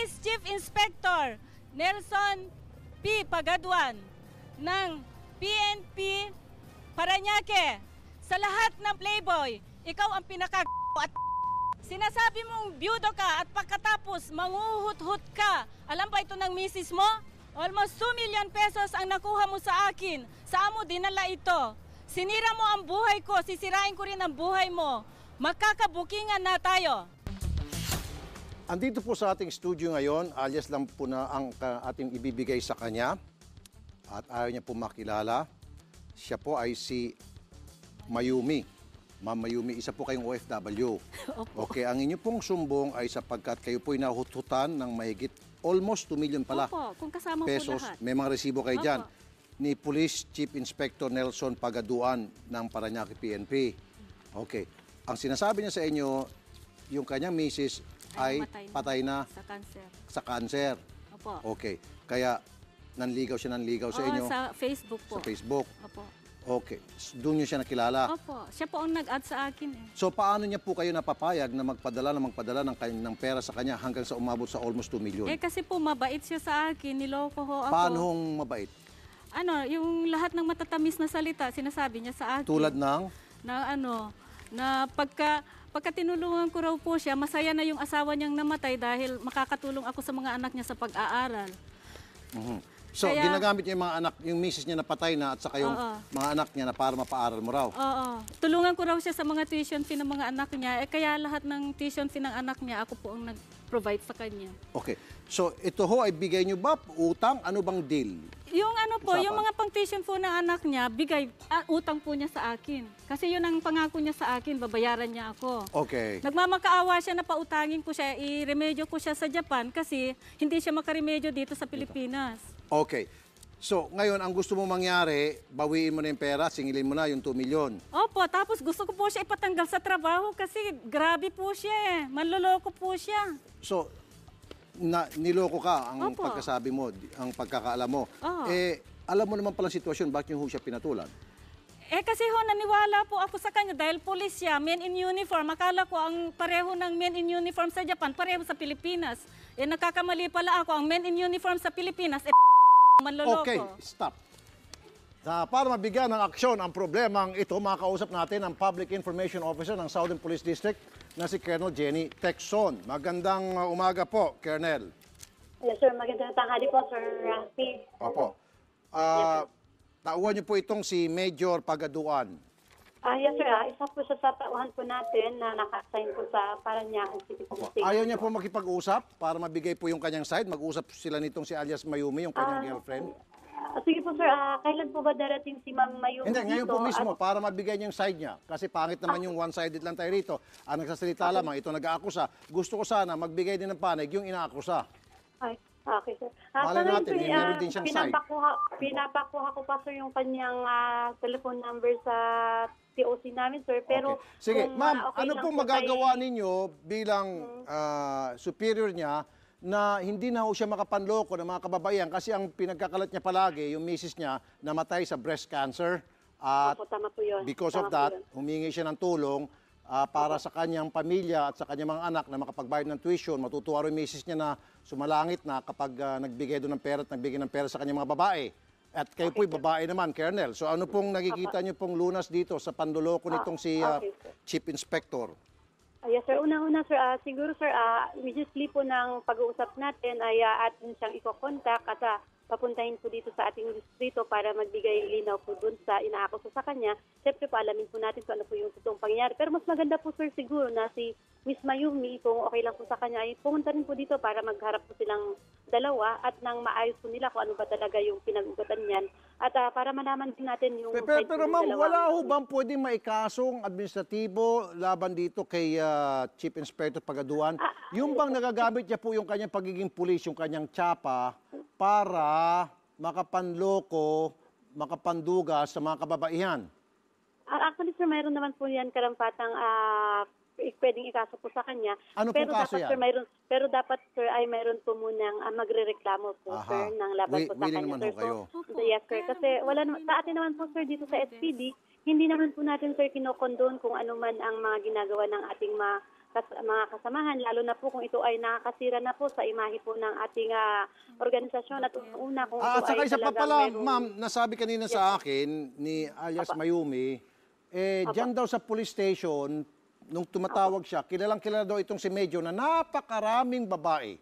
Police Chief Inspector Nelson P. Pagaduan ng PNP Parañaque, sa lahat ng playboy, ikaw ang pinaka at sinasabi mong byudo ka at pagkatapos manguhut-hut ka. Alam ba ito ng misis mo? Almost 2 million pesos ang nakuha mo sa akin. Saan mo dinala ito? Sinira mo ang buhay ko, sisirain ko rin ang buhay mo. Magkakabukingan na tayo. Andito po sa ating studio ngayon, alias lang po na ang ating ibibigay sa kanya at ayaw niya po makilala. Siya po ay si Mayumi. Ma'am Mayumi, isa po kayong OFW. Okay, ang inyo pong sumbong ay sapagkat kayo po'y nahututan ng mahigit almost 2 million pala. Opo, kung kasama pesos. Po lahat. May mga resibo kayo Opo. dyan. Ni Police Chief Inspector Nelson Pagaduan ng Parañaque PNP. Okay. Ang sinasabi niya sa inyo, yung kanyang misis ay patay na sa cancer. Sa cancer. Opo. Okay. Kaya nanligaw sa inyo? Sa Facebook po. Sa Facebook. Opo. Okay. Doon niyo siya nakilala? Opo. Siya po ang nag-add sa akin eh. So paano niya po kayo napapayag na magpadala ng pera sa kanya hanggang sa umabot sa almost 2 million? Eh kasi po mabait siya sa akin, niloko ho ako. Paano mabait? Ano, yung lahat ng matatamis na salita, sinasabi niya sa akin. Tulad ng? Na pagka tinulungan ko raw po siya, masaya na yung asawa niyang namatay dahil makakatulong ako sa mga anak niya sa pag-aaral. So, ginagamit niya yung mga anak, yung misis niya na patay na at saka yung mga anak niya na para mapaaral mo raw? Oo. Tulungan ko raw siya sa mga tuition fee ng mga anak niya. Eh, kaya lahat ng tuition fee ng anak niya, ako po ang nag-provide sa kanya. Okay. So, ito ho ay bigay niyo ba? Utang? Ano bang deal? Yung ano po, yung mga pang-tuition po ng anak niya, utang po niya sa akin. Kasi yun ang pangako niya sa akin, babayaran niya ako. Okay. Nagmamakaawa siya na pautangin ko siya, i-remedyo ko siya sa Japan kasi hindi siya makaremedyo dito sa Pilipinas. Okay. So, ngayon, ang gusto mo mangyari, bawiin mo na yung pera, singilin mo na yung 2 million. Opo, tapos gusto ko po siya ipatanggal sa trabaho kasi grabe po siya eh. Manloloko po siya. So, niloko ka ang pagkasabi mo, ang pagkakaalam mo. Eh, alam mo naman palang sitwasyon, bakit yung siya pinatulan? Eh kasi ho, naniwala po ako sa kanya dahil pulis siya, men in uniform. Akala ko ang pareho ng men in uniform sa Japan, pareho sa Pilipinas. Eh nakakamali pala ako, ang men in uniform sa Pilipinas, manloloko. Okay, stop. Para mabigyan ng aksyon ang problemang ito, makakausap natin ang Public Information Officer ng Southern Police District na si Colonel Jenny Tecson. Magandang umaga po, Colonel. Yes, sir. Magandang tanghali po, Sir Rafi. Opo. Tauhan niyo po itong si Major Pagaduan. Yes, sir. Isa po siya sa tauhan po natin na naka-assign po sa Parañaque City Police Station. Ayaw niya po makipag-usap para mabigay po yung kanyang side? Mag-usap sila nitong si alias Mayumi, yung kanyang girlfriend? Sige po, sir. Kailan po ba darating si Ma'am Mayumi Hindi, ngayon po mismo, at para mabigay niya yung side niya. Kasi pangit naman yung one-sided lang tayo rito. Ang nagsasalita lamang, ito nag-aakusa. Gusto ko sana magbigay din ng panig yung inaakusa. Ay, okay, sir. Malay natin, meron din siyang side. Pinapakuha ko pa, sir, yung kanyang telephone number sa TOC namin, sir. Pero okay. Sige, ma'am, okay ano pong magagawa ninyo bilang superior niya na hindi na ho siya makapanloko ng mga kababaihan kasi ang pinagkakalat niya palagi, yung misis niya, namatay sa breast cancer. At tama po yun. Because of that, humingi siya ng tulong para sa kanyang pamilya at sa kanyang mga anak na makapagbayad ng tuition. Matutuwa rin yung misis niya na sumalangit na kapag nagbigay doon ng pera at nagbigay ng pera sa kanyang mga babae. At kayo po'y babae naman, Colonel. So ano pong nakikita niyo pong lunas dito sa panduloko nitong si Chief Inspector? Yes, sir. Una-una, sir, siguro, sir, immediately po ng pag-uusap natin ay atin siyang iko-contact at papuntahin po dito sa ating distrito para magbigay linaw po dun sa inaakuso sa kanya. Siyempre po, alamin po natin kung ano po yung totoong pangyayari. Pero mas maganda po, sir, siguro na si Miss Mayumi, kung okay lang po sa kanya, ay pumunta rin po dito para magharap po silang dalawa at nang maayos po nila kung ano ba talaga yung pinag-ugatan niyan. At para malaman din natin yung Pero ma'am, wala ho bang pwedeng maikasong administratibo laban dito kay Chief Inspector Pagaduan? Yung bang nagagamit niya po yung kanyang pagiging pulis, yung kanyang tsapa, para makapanloko, makapanduga sa mga kababaihan? Actually, sir, mayroon naman po yan karampatang pwedeng ikaso po sa kanya. Ano pero po kaso dapat, yan? Sir, pero dapat, sir, ay mayroon po munang magre-reklamo po, sir, ng laban po sa kanya. Naman Sir, ho kayo. Yes, sir. Kasi wala naman, sa atin naman po, sir, dito sa SPD, Hindi naman po natin, sir, kinokondon kung ano man ang mga ginagawa ng ating mga kasamahan, lalo na po kung ito ay nakakasira na po sa imahe po ng ating organisasyon at una kung ito At saka ay isa pa talagang pala, mayroong- ma'am, nasabi kanina sa akin ni alias Mayumi, dyan daw sa police station, nung tumatawag siya, kilalang kilala daw itong si Medyo na napakaraming babae.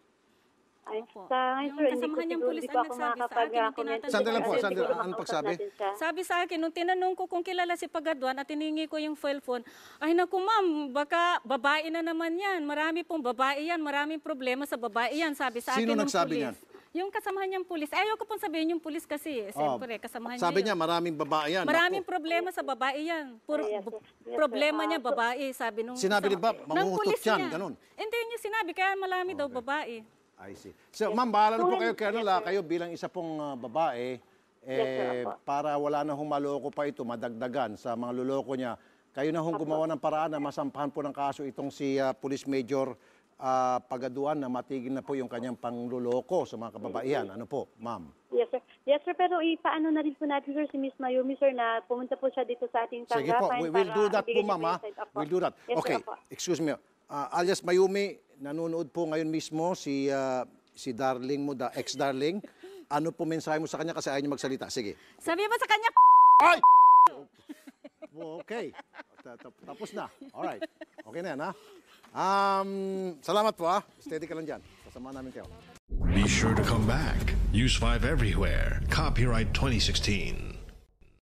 Ay, Opo. sa ngayon, Yung sir, hindi kasamahan niyang siguro, pulis di ang po ako nagsabi sa akin, yung makakapag-comment. tinatanong Sandali lang po, Siguro sandali. makausap Ano pagsabi? natin siya. Sabi sa akin, nung tinanong ko kung kilala si Pagaduan at tiningi ko yung phone, ay naku ma'am, baka babae na naman yan. Marami pong babae yan, maraming problema sa babae yan, sabi sa Sino akin ng nagsabi pulis. niyan? Yung kasamahan niyang pulis. Ayaw ko pong sabihin yung pulis kasi, siyempre, kasamahan niya Sabi yun. niya, maraming babae yan. Maraming Naku. problema sa babae yan. Puro Yes, sir. Yes, problema sir. niya babae, sabi nung... Sinabi ni Bob, ng manguhutot pulis yan, niya. ganun. Hindi niya sinabi, kaya marami daw babae. I see. So, ma'am, bahala na po kayo, Yes, Colonel, sir. kayo bilang isa pong babae, Yes, sir, apo. para wala na humaloko pa ito, madagdagan sa mga luloko niya, kayo na hong gumawa ng paraan na masampahan po ng kaso itong si Police Major Pagaduan na matigil na po yung kanyang pangluloko sa mga kababaihan. Ano po, ma'am? Yes, sir. Yes, sir. Pero ipaano na rin po natin, sir, si Miss Mayumi, sir, na pumunta po siya dito sa ating Sige po, tanggapan. we will do that po, ibigay niya ma'am. yung side up po. We'll do that. Yes, Okay, sir, apo. excuse me. Alias Mayumi, nanonood po ngayon mismo si darling mo, ex-darling. Ano po mensahe mo sa kanya kasi ayaw niya magsalita? Sige. Sabi mo sa kanya, Ay! Okay. Tapos na. Alright. Okay na yan, ha? Salamat po, ha? Steady ka lang dyan. Kasama namin kayo. Be sure to come back. Use 5 everywhere. Copyright 2016.